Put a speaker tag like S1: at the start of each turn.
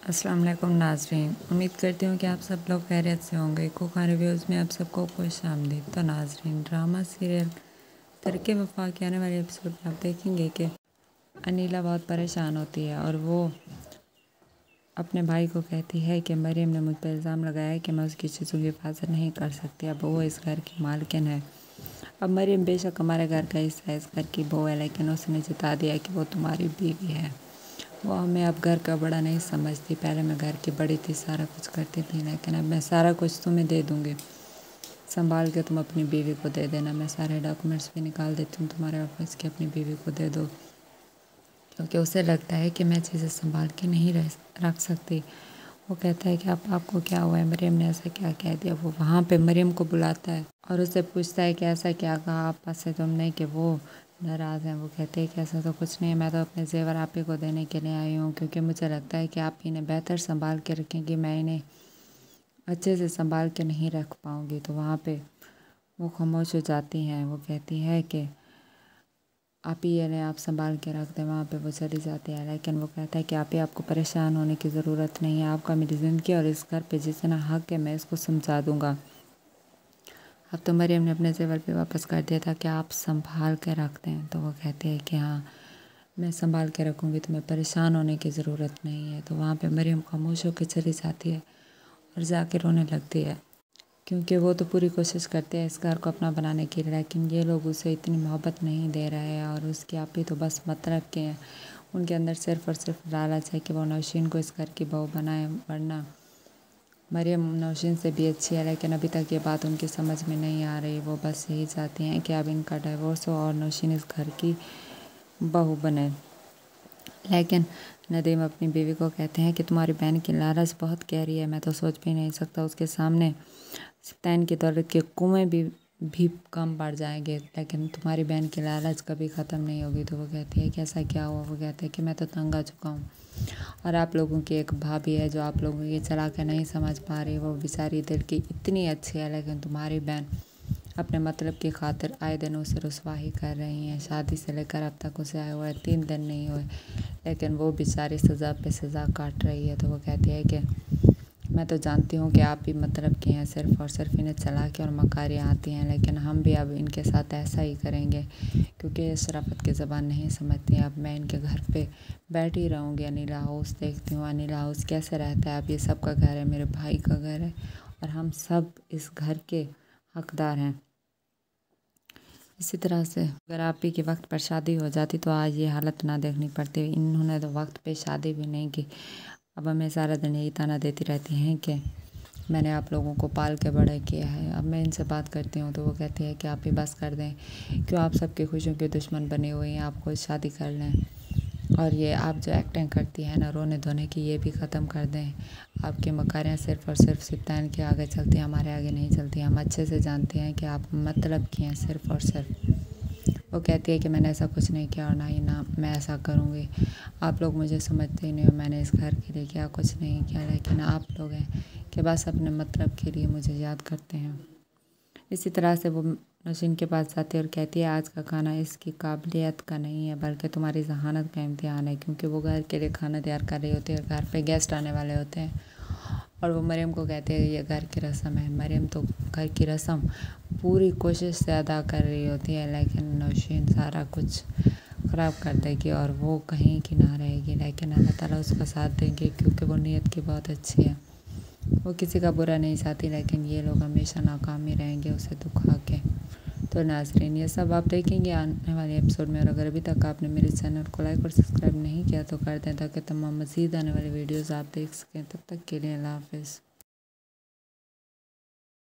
S1: अस्सलाम वालेकुम नाज़रीन, उम्मीद करती हूँ कि आप सब लोग खैरियत से होंगे। कुक रिव्यूज़ में आप सबको खुश आमदीद। तो नाज़रीन, ड्रामा सीरियल तरके वफा के आने वाले एपिसोड में आप देखेंगे कि अनीला बहुत परेशान होती है और वो अपने भाई को कहती है कि मरियम ने मुझ पर इल्ज़ाम लगाया है कि मैं उसकी चीज़ों की हिफाजत नहीं कर सकती। अब वो इस घर की मालकिन है। अब मरियम बेशक हमारे घर का हिस्सा है, इस घर की बहू है, लेकिन उसने जता दिया कि वो तुम्हारी बीवी है। वो हमें अब घर का बड़ा नहीं समझती। पहले मैं घर की बड़ी थी, सारा कुछ करती थी, लेकिन अब मैं सारा कुछ तुम्हें दे दूँगी। संभाल के तुम अपनी बीवी को दे देना। मैं सारे डॉक्यूमेंट्स भी निकाल देती हूँ तुम्हारे ऑफिस के, अपनी बीवी को दे दो, क्योंकि उसे लगता है कि मैं चीज़ें संभाल के नहीं रख सकती। वो कहता है कि आपको क्या हुआ है, मरियम ने ऐसा क्या कह दिया। वो वहाँ पे मरियम को बुलाता है और उससे पूछता है कि ऐसा क्या कहा आपस से तुमने कि वो नाराज़ हैं। वो कहते हैं कि ऐसा तो कुछ नहीं है, मैं तो अपने जेवर आप ही को देने के लिए आई हूँ, क्योंकि मुझे लगता है कि आप इन्हें बेहतर संभाल के रखेंगी, मैं इन्हें अच्छे से संभाल के नहीं रख पाऊँगी। तो वहाँ पे वो खामोश हो जाती हैं। वो कहती है कि आप ही इन्हें आप संभाल के रख दें। वहाँ पे वो चली जाती है, लेकिन वो कहता है कि आप ही आपको परेशान होने की ज़रूरत नहीं है। आपका मेरी ज़िंदगी और इस घर पे जितना हक है मैं इसको समझा दूँगा। अब तो मरियम ने अपने जेवर पे वापस कर दिया था कि आप संभाल के रख दें। तो वो कहते हैं कि हाँ, मैं संभाल के रखूँगी, तुम्हें परेशान होने की ज़रूरत नहीं है। तो वहाँ पे मरियम खामोश होकर चली जाती है और जाके रोने लगती है, क्योंकि वो तो पूरी कोशिश करते हैं इस घर को अपना बनाने की, लेकिन ये लोग उसे इतनी मोहब्बत नहीं दे रहे हैं और उसकी आप ही तो बस मतलब के हैं। उनके अंदर सिर्फ़ और सिर्फ लालच है कि वो नौशीन को इस घर की बहू बनाए, वरना मरियम नौशीन से भी अच्छी है। लेकिन अभी तक ये बात उनकी समझ में नहीं आ रही। वो बस यही चाहती हैं कि अब इनका डिवोर्स हो और नौशीन इस घर की बहू बने। लेकिन नदीम अपनी बीवी को कहते हैं कि तुम्हारी बहन की लालच बहुत गहरी है, मैं तो सोच भी नहीं सकता उसके सामने सितैन की दौलत के कुएँ भी कम पड़ जाएंगे, लेकिन तुम्हारी बहन की लालच कभी ख़त्म नहीं होगी। तो वो कहती है कि ऐसा क्या हुआ। वो कहते हैं कि मैं तो तंग आ चुका हूँ और आप लोगों की एक भाभी है जो आप लोगों की चला के नहीं समझ पा रही। वो बेचारी दिल की इतनी अच्छी है, लेकिन तुम्हारी बहन अपने मतलब की खातिर आए दिन उसे रुसवा ही कर रही हैं। शादी से लेकर अब तक उसे आए हुए 3 दिन नहीं हुए, लेकिन वो बेचारी सज़ा पे सज़ा काट रही है। तो वो कहती है कि मैं तो जानती हूँ कि आप भी मतलब की हैं, सिर्फ़ और सिर्फ इन्हें चालाकी और मकारियाँ आती हैं, लेकिन हम भी अब इनके साथ ऐसा ही करेंगे, क्योंकि ये शराफत की ज़बान नहीं समझती। अब मैं इनके घर पे बैठी रहूँगी। अनिला हाउस देखती हूँ, अनिला हाउस कैसे रहता है। अब ये सबका घर है, मेरे भाई का घर है और हम सब इस घर के हकदार हैं। इसी तरह से अगर आप ही के वक्त पर शादी हो जाती तो आज ये हालत ना देखनी पड़ती। इन्होंने तो वक्त पे शादी भी नहीं की। अब हमें सारा दिन यही ताना देती रहती हैं कि मैंने आप लोगों को पाल के बड़े किया है। अब मैं इनसे बात करती हूँ तो वो कहती है कि आप ही बस कर दें, क्यों आप सबकी खुशियों के दुश्मन बने हुए हैं, आप खुद शादी कर लें और ये आप जो एक्टिंग करती है ना रोने धोने की, ये भी ख़त्म कर दें। आपकी मकारियाँ सिर्फ़ और सिर्फ सितान के आगे चलती हैं, हमारे आगे नहीं चलती। हम अच्छे से जानते हैं कि आप मतलब की हैं सिर्फ़ और सिर्फ। वो कहती है कि मैंने ऐसा कुछ नहीं किया और ना मैं ऐसा करूँगी। आप लोग मुझे समझते ही नहीं हो, मैंने इस घर के लिए क्या कुछ नहीं किया, लेकिन आप लोग हैं कि बस अपने मतलब के लिए मुझे याद करते हैं। इसी तरह से वो नौशीन के पास जाती है और कहती है आज का खाना इसकी काबिलियत का नहीं है, बल्कि तुम्हारी जहानत का इम्तिहान है, क्योंकि वो घर के लिए खाना तैयार कर रही होती है, घर पे गेस्ट आने वाले होते हैं। और वो मरियम को कहते हैं ये घर की रस्म है। मरियम तो घर की रस्म पूरी कोशिश से अदा कर रही होती है, लेकिन नौशीन सारा कुछ ख़राब कर देगी और वो कहीं की ना रहेगी। लेकिन अल्लाह ताला उसका साथ देंगे, क्योंकि वो नीयत की बहुत अच्छी है। वो किसी का बुरा नहीं चाहती, लेकिन ये लोग हमेशा नाकाम ही रहेंगे उसे दुखा के। तो नाज़रीन, ये सब आप देखेंगे आने वाले एपिसोड में। और अगर अभी तक आपने मेरे चैनल को लाइक और सब्सक्राइब नहीं किया तो कर दें, ताकि तमाम मज़ीद आने वाली वीडियोज़ आप देख सकें। तब तक के लिए अल्लाह हाफ़िज़।